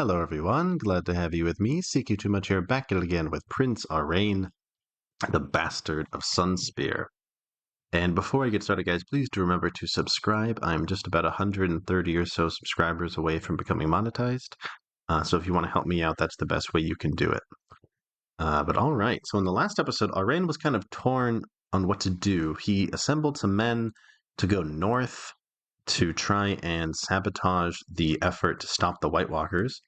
Hello everyone, glad to have you with me. Seek you too much here, back at it again with Prince Aurane, the Bastard of Sunspear. And before I get started, guys, please do remember to subscribe. I'm just about 130 or so subscribers away from becoming monetized. So if you want to help me out, that's the best way you can do it. But all right, so in the last episode, Aurane was kind of torn on what to do. He assembled some men to go north to try and sabotage the effort to stop the White Walkers.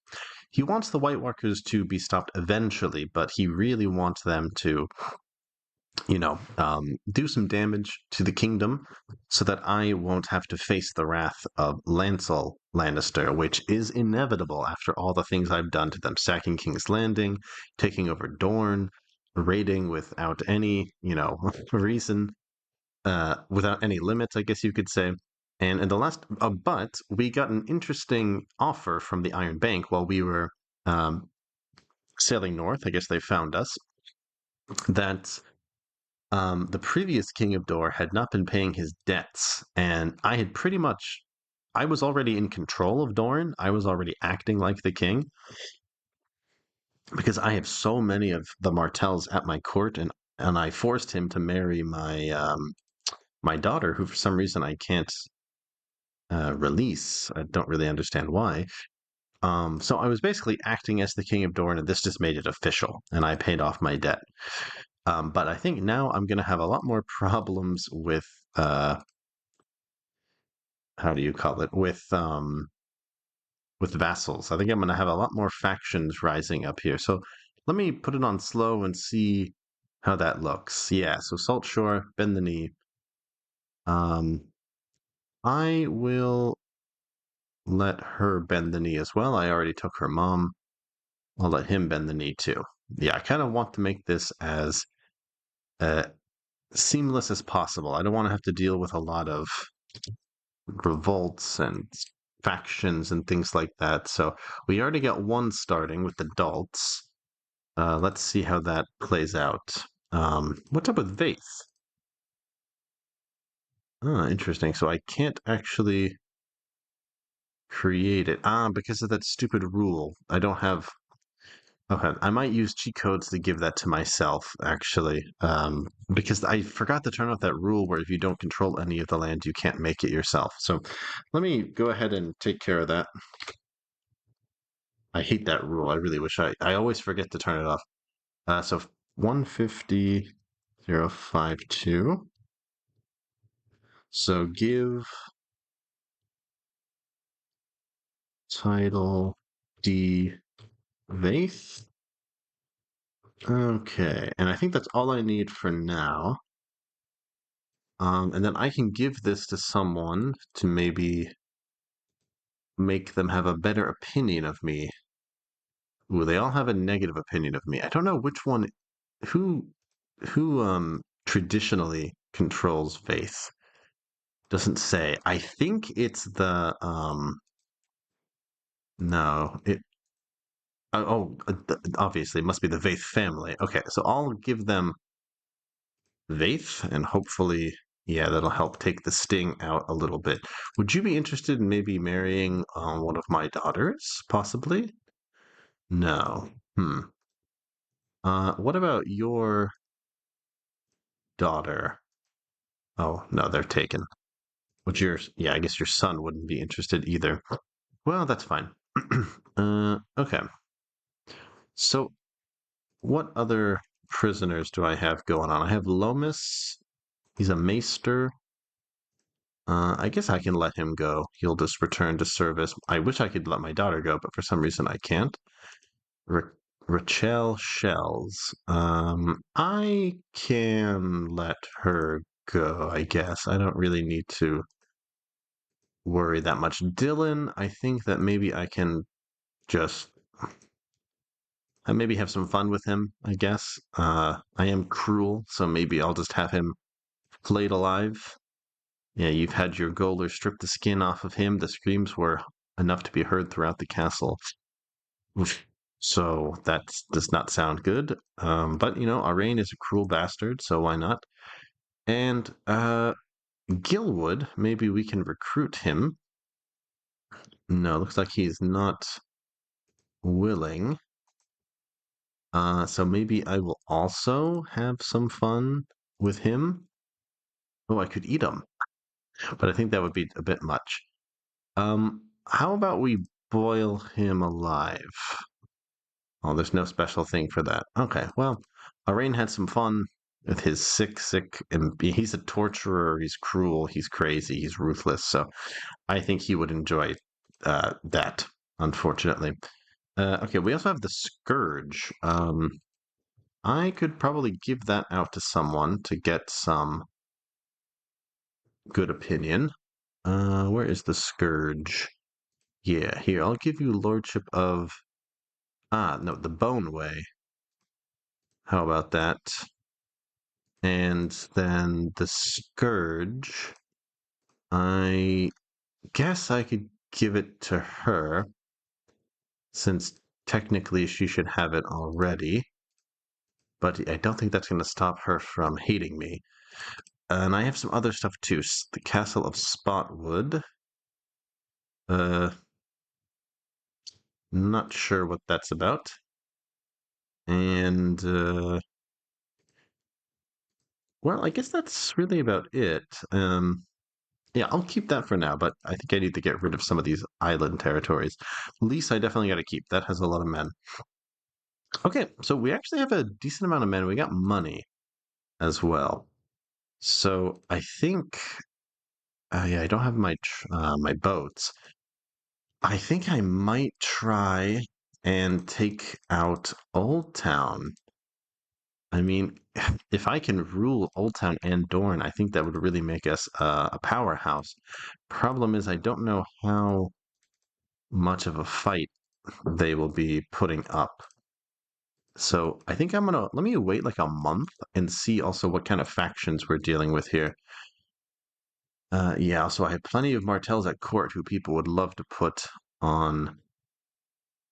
He wants the White Walkers to be stopped eventually, but he really wants them to, do some damage to the kingdom so that I won't have to face the wrath of Lancel Lannister, which is inevitable after all the things I've done to them, sacking King's Landing, taking over Dorne, raiding without any, reason, without any limits, I guess you could say. And in the last, but we got an interesting offer from the Iron Bank while we were um, sailing north. I guess they found us. That the previous king of Dor had not been paying his debts, and I had pretty much, I was already in control of Dorne. I was already acting like the king because I have so many of the Martells at my court, and I forced him to marry my daughter, who for some reason I can't release. I don't really understand why. So I was basically acting as the king of Dorne, and this just made it official, and I paid off my debt. But I think now I'm going to have a lot more problems with how do you call it? With vassals. I think I'm going to have a lot more factions rising up here. So let me put it on slow and see how that looks. Yeah. So Salt Shore, bend the knee. I will let her bend the knee as well. I already took her mom. I'll let him bend the knee too. Yeah, I kind of want to make this as uh, seamless as possible. I don't want to have to deal with a lot of revolts and factions and things like that. So we already got one starting with the Dalts. Let's see how that plays out. What's up with Vaith? Interesting. So I can't actually create it. Because of that stupid rule. I don't have. Okay, I might use cheat codes to give that to myself, actually, because I forgot to turn off that rule where if you don't control any of the land, you can't make it yourself. So let me go ahead and take care of that. I hate that rule. I really wish I always forget to turn it off. So 150,052. So give title D Vaith. Okay, and I think that's all I need for now. And then I can give this to someone to maybe make them have a better opinion of me. Ooh, they all have a negative opinion of me. I don't know which one, who, who traditionally controls Vaith. Doesn't say. I think it's the no, obviously it must be the Vaith family. Okay, so I'll give them Vaith, and hopefully, yeah, that'll help take the sting out a little bit. Would you be interested in maybe marrying one of my daughters, possibly? No. What about your daughter? Oh, no, they're taken. Would yours? Yeah, I guess your son wouldn't be interested either. Well, that's fine. Okay. So, what other prisoners do I have going on? I have Lomas. He's a maester. I guess I can let him go. He'll just return to service. I wish I could let my daughter go, but for some reason I can't. Rachel Shells. I can let her go, I guess. I don't really need to worry that much. Dylan, I think that maybe I can just maybe have some fun with him, I guess. I am cruel, so maybe I'll just have him flayed alive. Yeah, you've had your gaoler strip the skin off of him. The screams were enough to be heard throughout the castle. Oof. So that does not sound good. But Aurane is a cruel bastard, so why not? And Gilwood, maybe we can recruit him. No, looks like he's not willing. So maybe I will also have some fun with him. Oh, I could eat him, but I think that would be a bit much. How about we boil him alive? Oh, there's no special thing for that. Okay, well, Aurane had some fun with his sick, and he's a torturer. He's cruel. He's crazy. He's ruthless. So I think he would enjoy that. Unfortunately, okay. We also have the scourge. I could probably give that out to someone to get some good opinion. Where is the scourge? Yeah, here, I'll give you lordship of... Ah, no, the Bone Way. How about that? And then the scourge, I guess I could give it to her, since technically she should have it already. But I don't think that's going to stop her from hating me. And I have some other stuff too. The Castle of Spotwood. Uh, Not sure what that's about. And, well, I guess that's really about it. Yeah, I'll keep that for now, but I think I need to get rid of some of these island territories. Lease, I definitely got to keep. That has a lot of men. Okay, so we actually have a decent amount of men. We got money as well. So I think, yeah, I don't have my boats. I think I might try and take out Old Town. I mean, if I can rule Old Town and Dorne, I think that would really make us a powerhouse. Problem is, I don't know how much of a fight they will be putting up. So I think let me wait like a month and see also what kind of factions we're dealing with here. Yeah, so I have plenty of Martells at court who people would love to put on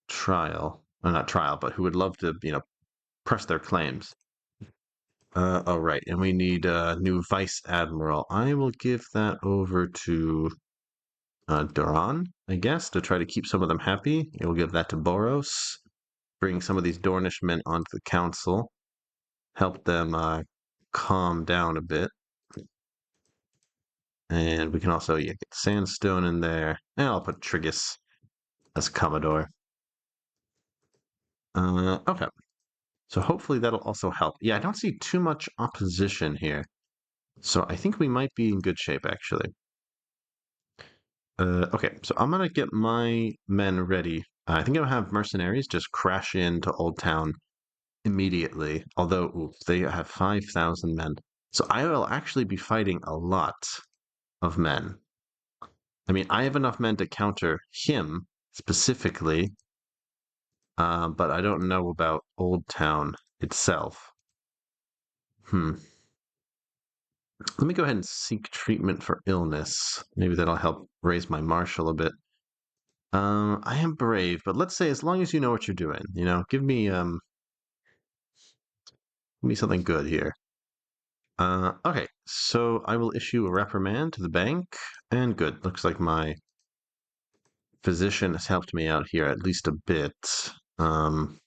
trial. Well, not trial, but who would love to, press their claims. All right, and we need a new vice admiral. I will give that over to Duran, I guess, to try to keep some of them happy. We'll give that to Boros, bring some of these Dornish men onto the council, help them calm down a bit. And we can also get Sandstone in there. And I'll put Trigus as Commodore. Okay. So hopefully that'll also help. Yeah, I don't see too much opposition here. So I think we might be in good shape, actually. Okay, so I'm gonna get my men ready. I think I'll have mercenaries just crash into Old Town immediately. Although they have 5,000 men, so I will actually be fighting a lot of men. I mean, I have enough men to counter him specifically, but I don't know about Old Town itself. Let me go ahead and seek treatment for illness. Maybe that'll help raise my martial a bit. I am brave, but let's say as long as you know what you're doing, give me something good here. Okay, so I will issue a reprimand to the bank, and good. Looks like my physician has helped me out here at least a bit. Although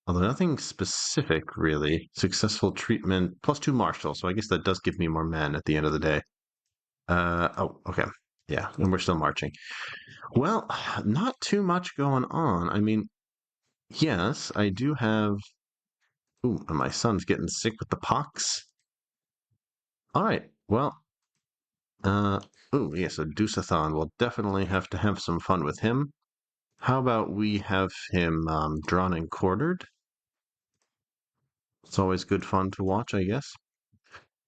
nothing specific really. Successful treatment +2 martial, so I guess that does give me more men at the end of the day. Oh, okay. Yeah, and we're still marching. Well, not too much going on. I mean, yes, I do have. Ooh, and my son's getting sick with the pox. All right, well, ooh, yes, a Deuceathon. We'll definitely have to have some fun with him. How about we have him drawn and quartered? It's always good fun to watch, I guess.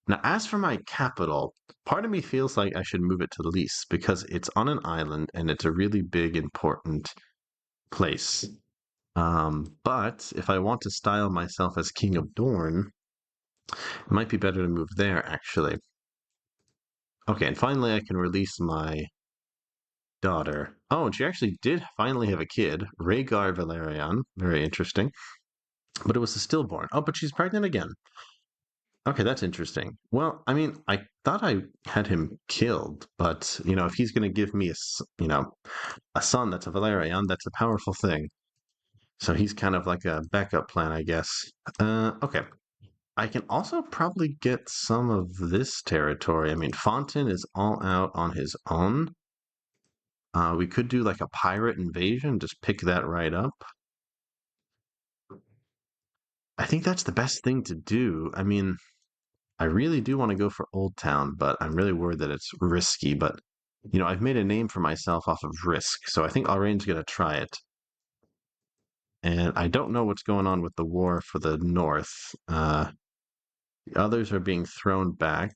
Now, as for my capital, part of me feels like I should move it to Lys because it's on an island and it's a really big, important place. But if I want to style myself as King of Dorne, it might be better to move there, actually. Okay, and finally I can release my daughter. Oh, and she actually did finally have a kid, Rhaegar Velaryon. Very interesting. But it was a stillborn. Oh, but she's pregnant again. Okay, that's interesting. Well, I mean, I thought I had him killed, but if he's going to give me a son that's a Valerian, that's a powerful thing. So he's kind of like a backup plan, I guess. Okay. I can also probably get some of this territory. I mean, Fontaine is all out on his own. We could do like a pirate invasion, just pick that right up. I think that's the best thing to do. I mean, I really do want to go for Old Town, but I'm really worried that it's risky. But, I've made a name for myself off of risk, so I think Aurane's going to try it. And I don't know what's going on with the war for the North. The others are being thrown back,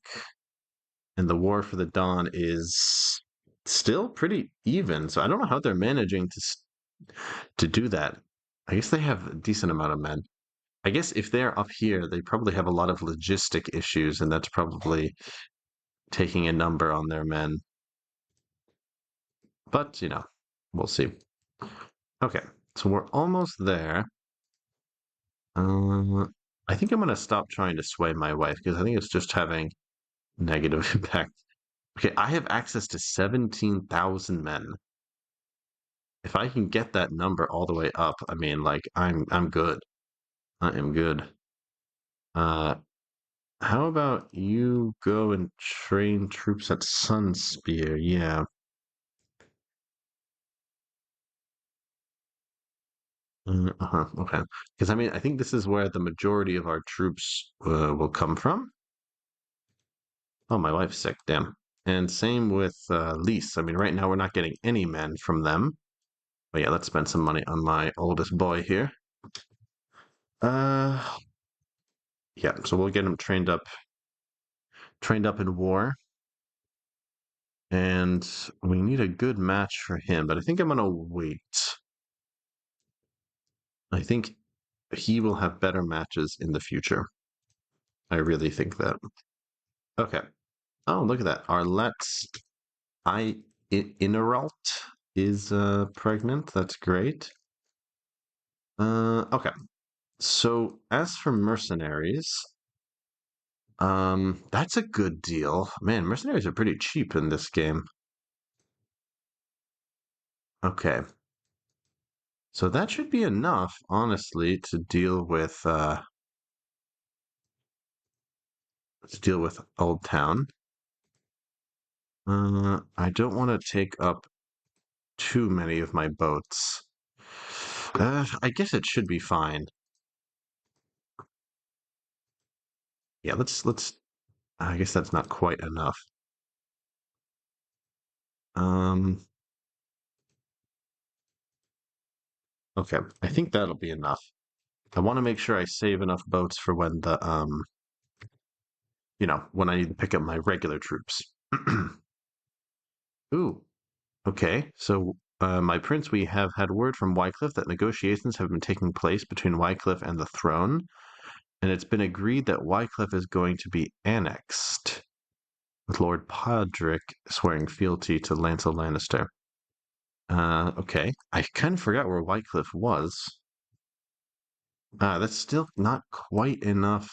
and the war for the Dawn is still pretty even. So I don't know how they're managing to do that. I guess they have a decent amount of men. I guess if they're up here, they probably have a lot of logistic issues, and that's probably taking a number on their men. But, we'll see. Okay, so we're almost there. Um, I think I'm going to stop trying to sway my wife because I think it's just having negative impact. Okay, I have access to 17,000 men. If I can get that number all the way up, I mean, like, I'm good. I am good. Uh, how about you go and train troops at Sunspear? Yeah. Okay. Because I mean, I think this is where the majority of our troops will come from. Oh, my wife's sick. Damn. And same with Lise. I mean, right now we're not getting any men from them. But yeah, let's spend some money on my oldest boy here. Uh, yeah. So we'll get him trained up in war, and we need a good match for him. But I think I'm gonna wait. I think he will have better matches in the future. I really think that. Okay. Oh, look at that. Arlette's Inneralt is pregnant. That's great. Okay. So as for mercenaries, that's a good deal. Man, mercenaries are pretty cheap in this game. Okay. So that should be enough, honestly, to deal with Old Town. I don't want to take up too many of my boats. I guess it should be fine. Yeah, let's. I guess that's not quite enough. Um, okay, I think that'll be enough. I want to make sure I save enough boats for when when I need to pick up my regular troops. Ooh, okay. So, my prince, we have had word from Wycliffe that negotiations have been taking place between Wycliffe and the throne, and it's been agreed that Wycliffe is going to be annexed, with Lord Podrick swearing fealty to Lancel Lannister. Okay. I kind of forgot where Wycliffe was. That's still not quite enough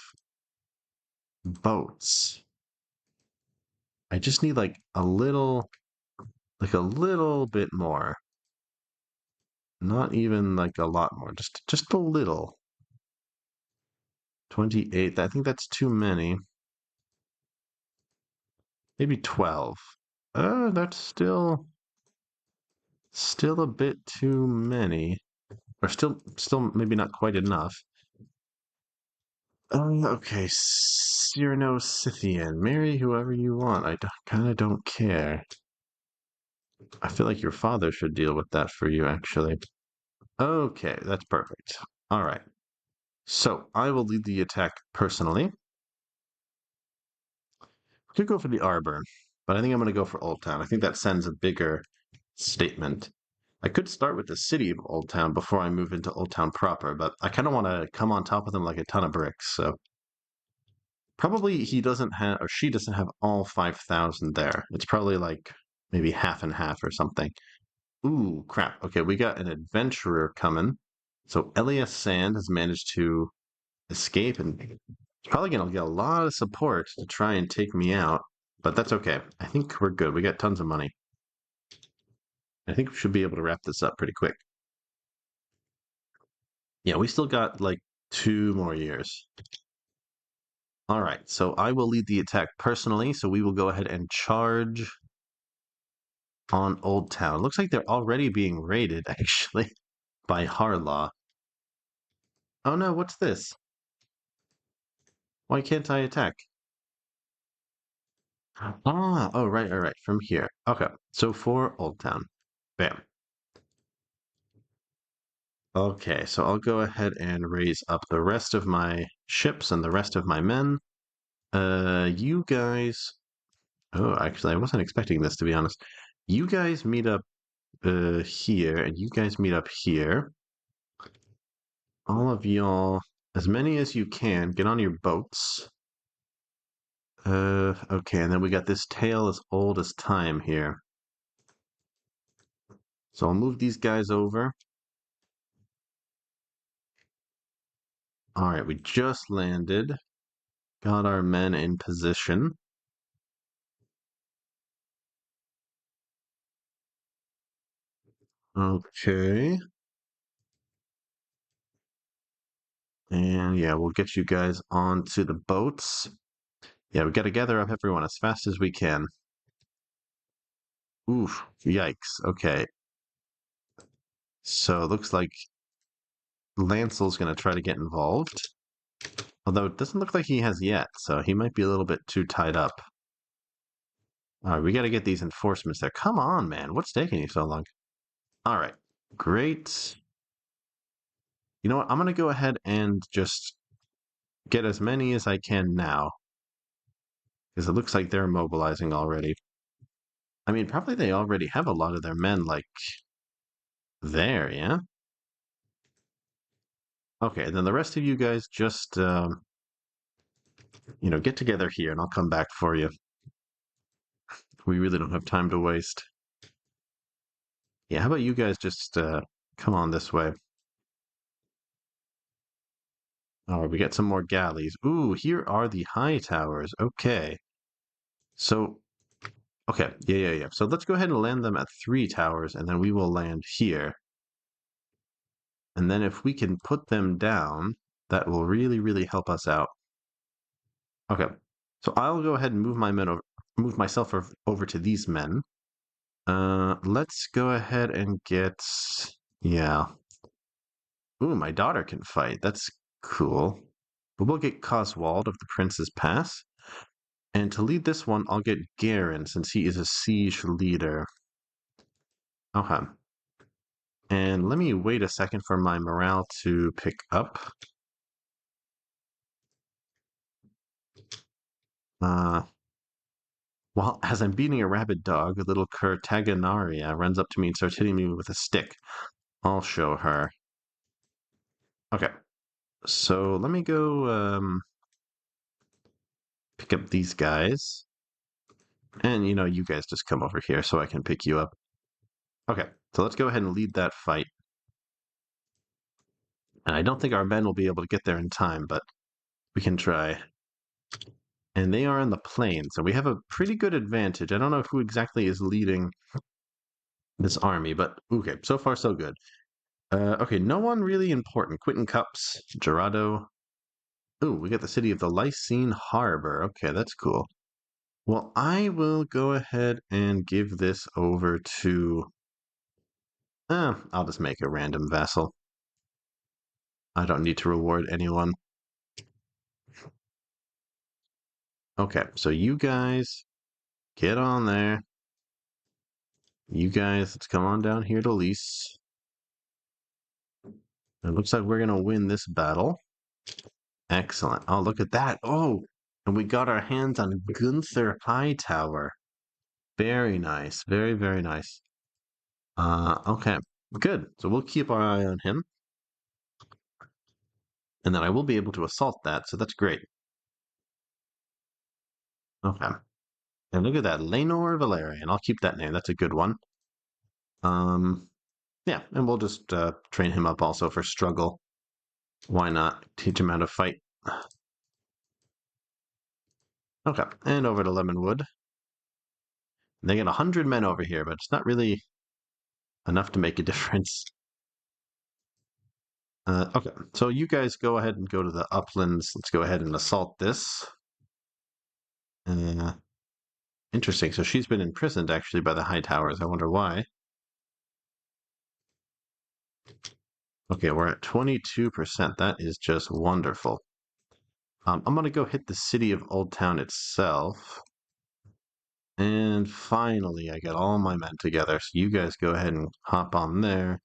boats. I just need like a little bit more. Not even like a lot more, just a little. 28. I think that's too many. Maybe 12. That's still a bit too many. Or still maybe not quite enough. Okay, Cyrano Scythian. Marry whoever you want. I kind of don't care. I feel like your father should deal with that for you, actually. Okay, that's perfect. All right. So I will lead the attack personally. Could go for the Arbor, but I think I'm going to go for Old Town. I think that sends a bigger statement. I could start with the city of Old Town before I move into Old Town proper, but I kind of want to come on top of them like a ton of bricks. So probably he doesn't have, or she doesn't have all 5,000 there. It's probably like maybe half and half or something. Ooh, crap. Okay, we got an adventurer coming. So Elias Sand has managed to escape and Probably gonna get a lot of support to try and take me out, but that's okay. I think we're good. We got tons of money. I think we should be able to wrap this up pretty quick. Yeah, we still got like 2 more years. All right, so I will lead the attack personally. So we will go ahead and charge on Old Town. Looks like they're already being raided, actually, by Harlaw. Oh no, what's this? Why can't I attack? Oh, right, all right, from here. Okay, so for Old Town. Bam. Okay, so I'll go ahead and raise up the rest of my ships and the rest of my men. You guys. Oh, actually, I wasn't expecting this, to be honest. You guys meet up here, and you guys meet up here. All of y'all, as many as you can, get on your boats. Okay, and then we got this tale as old as time here. So I'll move these guys over. All right, we just landed. Got our men in position. Okay. And yeah, we'll get you guys onto the boats. Yeah, we got to gather up everyone as fast as we can. Oof, yikes. Okay. So it looks like Lancel's going to try to get involved. Although it doesn't look like he has yet, so he might be a little bit too tied up. All right, we got to get these enforcements there. Come on, man. What's taking you so long? All right, great. You know what? I'm going to go ahead and just get as many as I can now. Because it looks like they're mobilizing already. I mean, probably they already have a lot of their men, like, there, yeah? Okay, then the rest of you guys just, get together here and I'll come back for you. We really don't have time to waste. Yeah, how about you guys just come on this way? All right, we get some more galleys. Ooh, here are the high towers. Okay. So, okay, yeah. So let's go ahead and land them at 3 towers, and then we will land here. And then if we can put them down, that will really, really help us out. Okay, so I'll go ahead and move myself over to these men. Let's go ahead and get, yeah. Ooh, my daughter can fight. That's cool. But we'll get Coswald of the Prince's Pass. And to lead this one, I'll get Garen, since he is a siege leader. Okay. And let me wait a second for my morale to pick up. Well, as I'm beating a rabid dog, a little cur Taganaria runs up to me and starts hitting me with a stick. I'll show her. Okay. So let me go pick up these guys. And, you guys just come over here so I can pick you up. Okay, so let's go ahead and lead that fight. And I don't think our men will be able to get there in time, but we can try. And they are in the plain, so we have a pretty good advantage. I don't know who exactly is leading this army, but okay, so far so good. Okay, no one really important. Quentin Cups, Gerardo. Ooh, we got the city of the Lysine Harbor. Okay, that's cool. Well, I will go ahead and give this over to... I'll just make a random vassal. I don't need to reward anyone. Okay, so you guys get on there. You guys, let's come on down here to Lys. It looks like we're going to win this battle. Excellent. Oh, look at that. Oh, and we got our hands on Gunther Hightower. Very nice. Very, very nice. Okay, good. So we'll keep our eye on him. And then I will be able to assault that, so that's great. Okay. And look at that, Lenor Valerian. I'll keep that name. That's a good one. Yeah, and we'll just train him up also for struggle. Why not? Teach him how to fight. Okay, and over to Lemonwood. They get 100 men over here, but it's not really enough to make a difference. Okay, so you guys go ahead and go to the uplands. Let's go ahead and assault this. Uh, Interesting. So she's been imprisoned actually by the High Towers. I wonder why. Okay, we're at 22%. That is just wonderful. I'm going to go hit the city of Old Town itself. And finally, I get all my men together. So you guys go ahead and hop on there.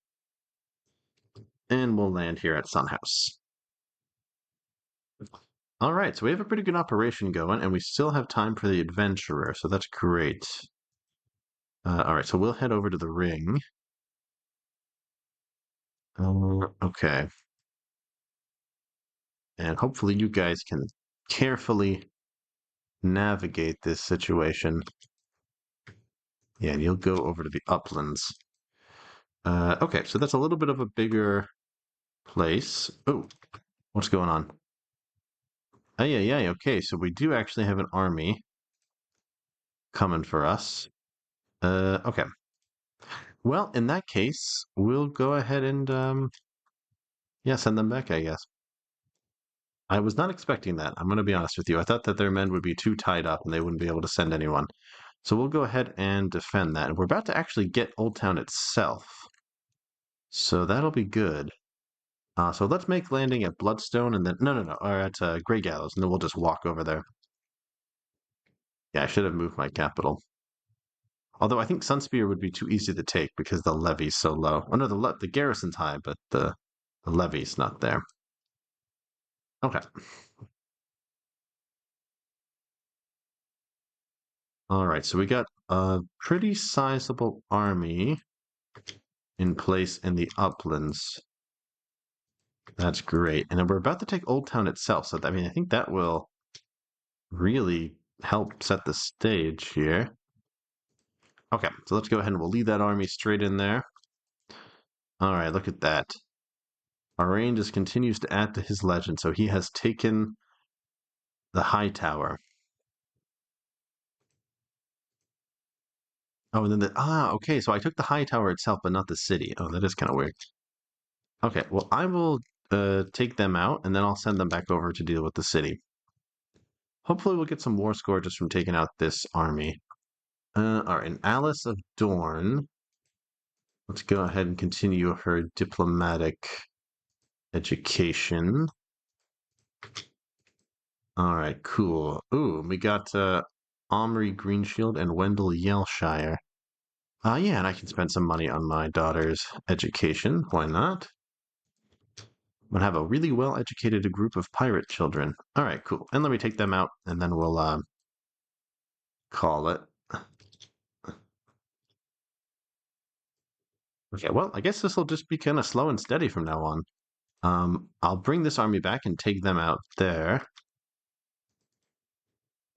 And we'll land here at Sunhouse. All right, so we have a pretty good operation going, and we still have time for the adventurer. So that's great. All right, so we'll head over to the ring. Okay. And hopefully you guys can carefully navigate this situation. Yeah, and you'll go over to the uplands. Okay, so that's a little bit of a bigger place. Oh, what's going on? Oh, yeah, okay, so we do actually have an army coming for us. Okay. Well, in that case, we'll go ahead and, yeah, send them back, I guess. I was not expecting that. I'm going to be honest with you. I thought that their men would be too tied up and they wouldn't be able to send anyone. So we'll go ahead and defend that. And we're about to actually get Old Town itself. So that'll be good. So let's make landing at Bloodstone and then... No, or at Grey Gallows, and then we'll just walk over there. Yeah, I should have moved my capital. Although I think Sunspear would be too easy to take because the levy's so low. Oh no, the garrison's high, but the levy's not there. Okay. All right, so we got a pretty sizable army in place in the uplands. That's great. And then we're about to take Old Town itself. So, I mean, I think that will really help set the stage here. Okay, so let's go ahead and we'll lead that army straight in there. All right, look at that. Aurane just continues to add to his legend. So he has taken the High Tower. Oh, and then okay, so I took the High Tower itself, but not the city. Oh, that is kind of weird. Okay, well, I will take them out, and then I'll send them back over to deal with the city. Hopefully we'll get some war score just from taking out this army. All right, and Alice of Dorne. Let's go ahead and continue her diplomatic education. All right, cool. Ooh, we got Omri Greenshield and Wendell Yellshire. Yeah, and I can spend some money on my daughter's education. Why not? I'm gonna have a really well-educated group of pirate children. All right, cool. And let me take them out, and then we'll call it. Okay, well, I guess this will just be kind of slow and steady from now on. I'll bring this army back and take them out there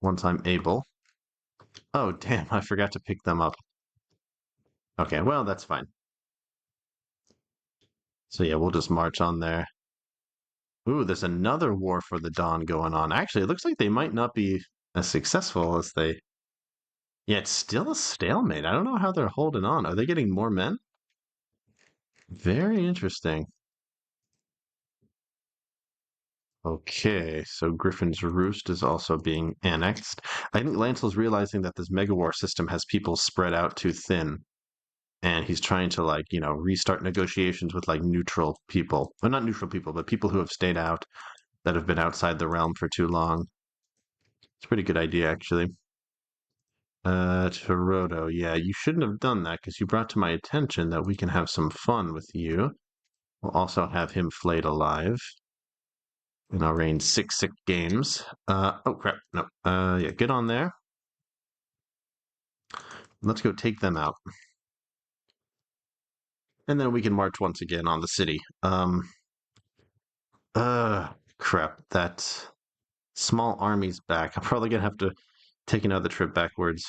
once I'm able. Oh, damn, I forgot to pick them up. Okay, well, that's fine. So yeah, we'll just march on there. Ooh, there's another war for the Dawn going on. Actually, it looks like they might not be as successful as they... Yeah, it's still a stalemate. I don't know how they're holding on. Are they getting more men? Very interesting. Okay, so Griffin's Roost is also being annexed. I think Lancel's realizing that this megawar system has people spread out too thin, and he's trying to restart negotiations with like neutral people. Well, not neutral people, but people who have stayed out that have been outside the realm for too long. It's a pretty good idea, actually. Torodo, yeah, you shouldn't have done that because you brought to my attention that we can have some fun with you. We'll also have him flayed alive. And I'll reign six games. Oh crap, no. Yeah, get on there. Let's go take them out. And then we can march once again on the city. Crap, that small army's back. I'm probably gonna have to take another trip backwards.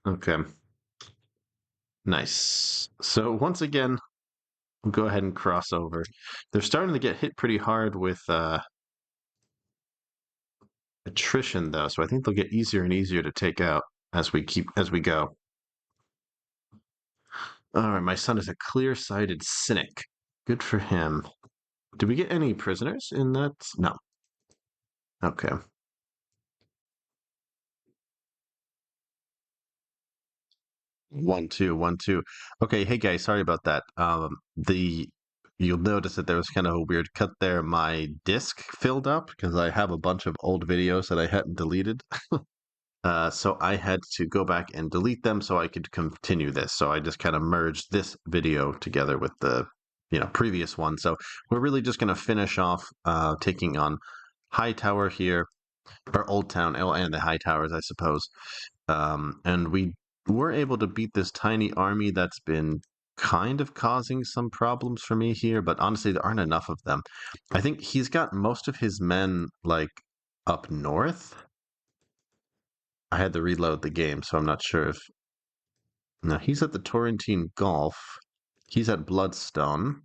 Okay. Nice. So once again, we'll go ahead and cross over. They're starting to get hit pretty hard with attrition though, so I think they'll get easier and easier to take out as we go. All right, my son is a clear-sighted cynic. Good for him. Did we get any prisoners in that? No. Okay. 1-2, 1-2. Okay, hey guys, sorry about that. The You'll notice that there was kind of a weird cut there. My disk filled up because I have a bunch of old videos that I hadn't deleted. So I had to go back and delete them so I could continue this. So I just kind of merged this video together with the previous one. So we're really just going to finish off taking on Hightower here, or Old Town, oh, and the High Towers, I suppose. And we were able to beat this tiny army that's been kind of causing some problems for me here, but honestly, there aren't enough of them. I think he's got most of his men like up north. I had to reload the game, so I'm not sure if. No, he's at the Torrentine Gulf. He's at Bloodstone.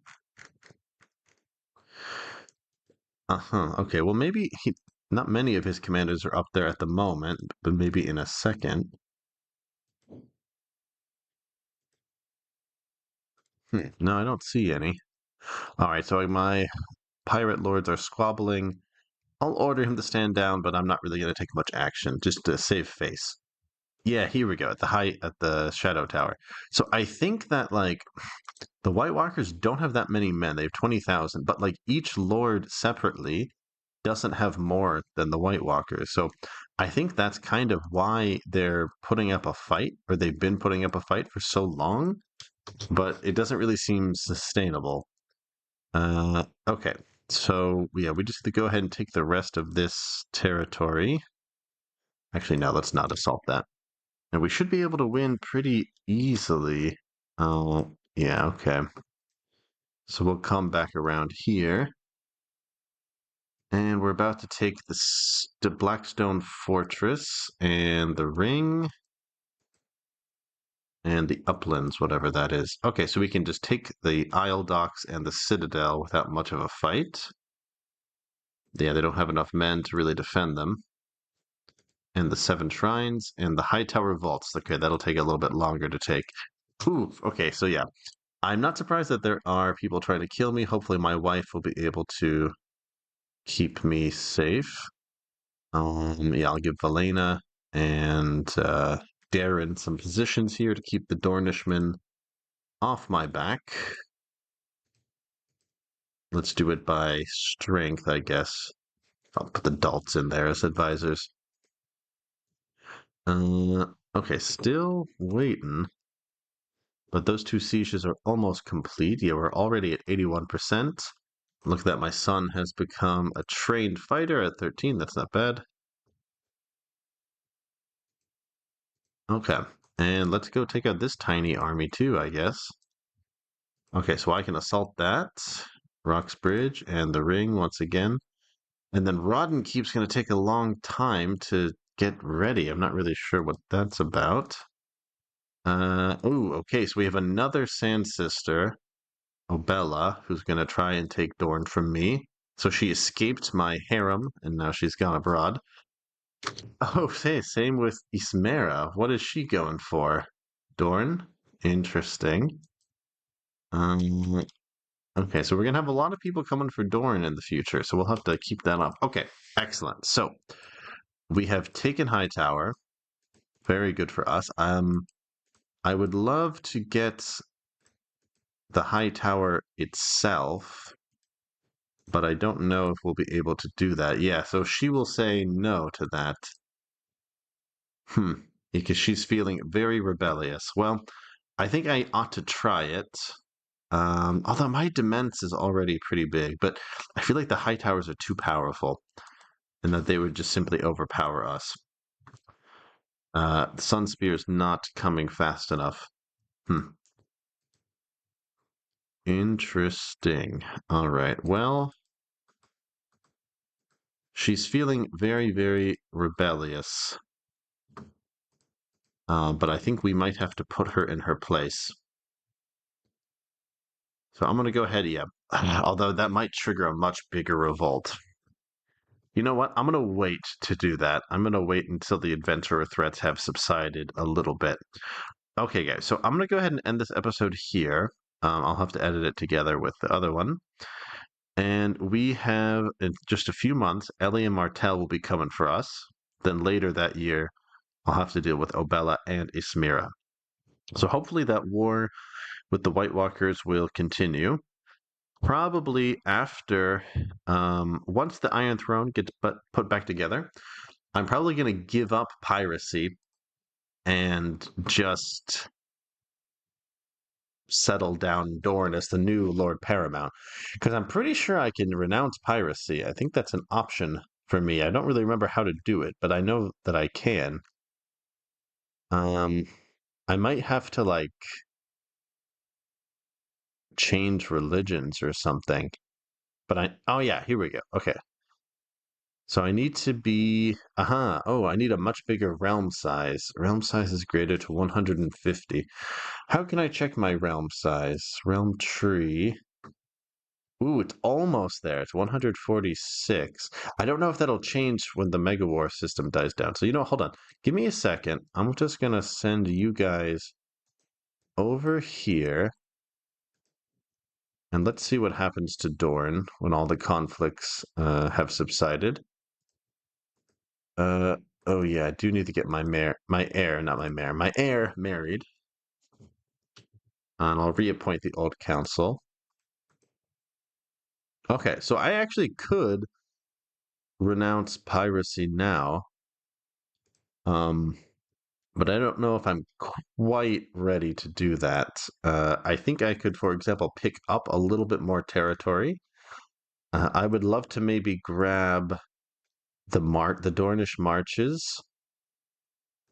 Uh-huh. Okay, well, maybe not many of his commanders are up there at the moment, but maybe in a second. No, I don't see any. All right, so my pirate lords are squabbling. I'll order him to stand down, but I'm not really going to take much action, just to save face. Yeah, here we go, at the Shadow Tower. So I think that like the White Walkers don't have that many men. They have 20,000, but like each lord separately doesn't have more than the White Walkers. So I think that's kind of why they're putting up a fight, or they've been putting up a fight for so long, but it doesn't really seem sustainable. Okay. So yeah, we just have to go ahead and take the rest of this territory. Actually, no, let's not assault that. And we should be able to win pretty easily. Oh, yeah, okay. So we'll come back around here. And we're about to take the Blackstone Fortress and the Ring and the Uplands, whatever that is. Okay, so we can just take the Isle Docks and the Citadel without much of a fight. Yeah, they don't have enough men to really defend them. And the 7 Shrines and the Hightower Vaults. Okay, that'll take a little bit longer to take. Ooh, okay, so yeah. I'm not surprised that there are people trying to kill me. Hopefully my wife will be able to keep me safe. Yeah, I'll give Valena and Darren some positions here to keep the Dornishmen off my back. Let's do it by strength, I guess. I'll put the Dalts in there as advisors. Okay, still waiting. But those 2 sieges are almost complete. Yeah, we're already at 81%. Look at that, my son has become a trained fighter at 13. That's not bad. Okay, and let's go take out this tiny army too, I guess. Okay, so I can assault that. Roxbridge and the Ring once again. And then Rodden Keep's going to take a long time to get ready. I'm not really sure what that's about. Okay, so we have another Sand Sister, Obella, who's going to try and take Dorne from me. So she escaped my harem, and now she's gone abroad. Oh, hey, same with Ismera. What is she going for? Dorne? Interesting. Okay, so we're going to have a lot of people coming for Dorne in the future, so we'll have to keep that up. Okay, excellent. So we have taken Hightower. Very good for us. I would love to get the Hightower itself, but I don't know if we'll be able to do that. Yeah, so she will say no to that. Because she's feeling very rebellious. Well, I think I ought to try it. Although my demence is already pretty big, but I feel like the high towers are too powerful, and that they would just simply overpower us. The Sun Spear is not coming fast enough. Interesting. All right. Well, she's feeling very, very rebellious. But I think we might have to put her in her place. So I'm going to go ahead, yeah. Although that might trigger a much bigger revolt. You know what? I'm going to wait to do that. I'm going to wait until the adventurer threats have subsided a little bit. Okay, guys. So I'm going to go ahead and end this episode here. I'll have to edit it together with the other one. And we have, in just a few months, Ellie and Martell will be coming for us. Then later that year, I'll have to deal with Obella and Ismira. So hopefully that war with the White Walkers will continue. Probably after, once the Iron Throne gets put back together, I'm probably going to give up piracy and just settle down Dorne as the new Lord Paramount. Because I'm pretty sure I can renounce piracy. I think that's an option for me. I don't really remember how to do it, but I know that I can. I might have to like change religions or something. But oh yeah, here we go. Okay. So I need to be, oh, I need a much bigger realm size. Realm size is greater to 150. How can I check my realm size? Realm tree. Ooh, it's almost there. It's 146. I don't know if that'll change when the Mega War system dies down. So, hold on. Give me a second. I'm just going to send you guys over here. And let's see what happens to Dorne when all the conflicts have subsided. Oh yeah, I do need to get my heir married. And I'll reappoint the old council. Okay, so I actually could renounce piracy now. But I don't know if I'm quite ready to do that. I think I could, for example, pick up a little bit more territory. I would love to maybe grab the Dornish marches,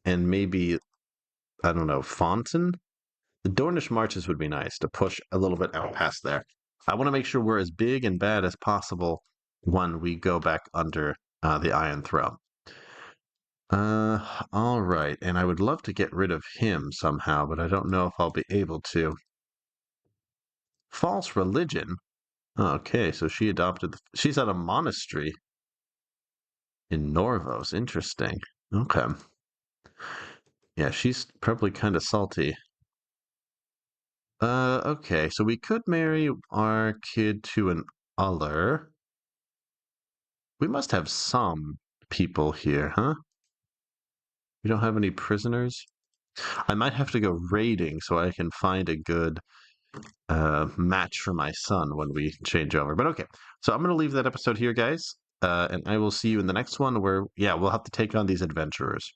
and maybe, I don't know, Fontaine. The Dornish marches would be nice to push a little bit out past there. I want to make sure we're as big and bad as possible when we go back under the Iron Throne. All right. And I would love to get rid of him somehow, but I don't know if I'll be able to. False religion? Okay, so she adopted, she's at a monastery in Norvos. Interesting. Okay. Yeah, she's probably kind of salty. Okay, so we could marry our kid to an Uller. We must have some people here, huh? We don't have any prisoners. I might have to go raiding so I can find a good match for my son when we change over. But okay, so I'm going to leave that episode here, guys. And I will see you in the next one where, yeah, we'll have to take on these adventurers.